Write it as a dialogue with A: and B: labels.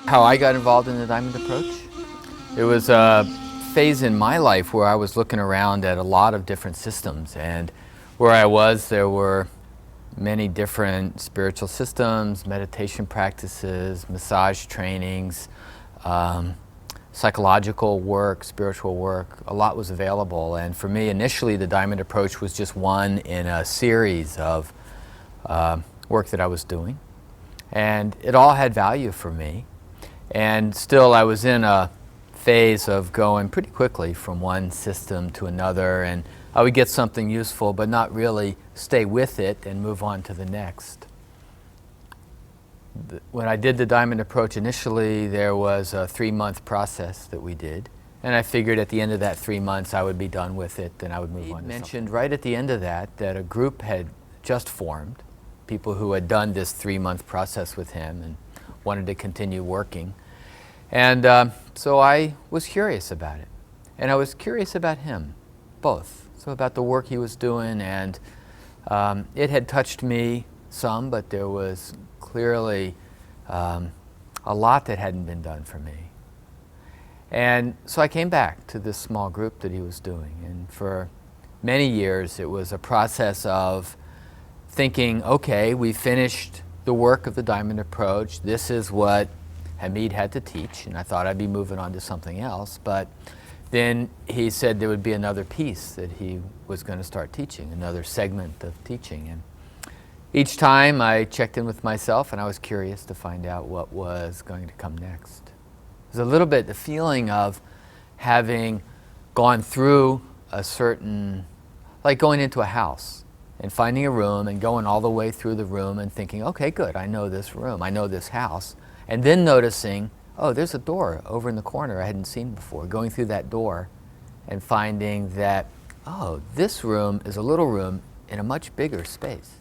A: How I got involved in the Diamond Approach? It was a phase in my life where I was looking around at a lot of different systems, and where I was there were many different spiritual systems, meditation practices, massage trainings, psychological work, spiritual work. A lot was available, and for me initially the Diamond Approach was just one in a series of work that I was doing, and it all had value for me. And still I was in a phase of going pretty quickly from one system to another, and I would get something useful but not really stay with it and move on to the next. When I did the Diamond Approach initially, there was a 3-month process that we did, and I figured at the end of that 3 months I would be done with it and I would move on to something. He mentioned right at the end of that a group had just formed, people who had done this 3-month process with him and wanted to continue working. And so I was curious about it. And I was curious about him, both. So about the work he was doing, and it had touched me some, but there was clearly a lot that hadn't been done for me. And so I came back to this small group that he was doing. And for many years it was a process of thinking, okay, we finished the work of the Diamond Approach. This is what Hamid had to teach, and I thought I'd be moving on to something else. But then he said there would be another piece that he was going to start teaching, another segment of teaching. And each time I checked in with myself and I was curious to find out what was going to come next. It was a little bit the feeling of having gone through a certain, like going into a house and finding a room and going all the way through the room and thinking, okay, good, I know this room, I know this house. And then noticing, oh, there's a door over in the corner I hadn't seen before. Going through that door and finding that, oh, this room is a little room in a much bigger space.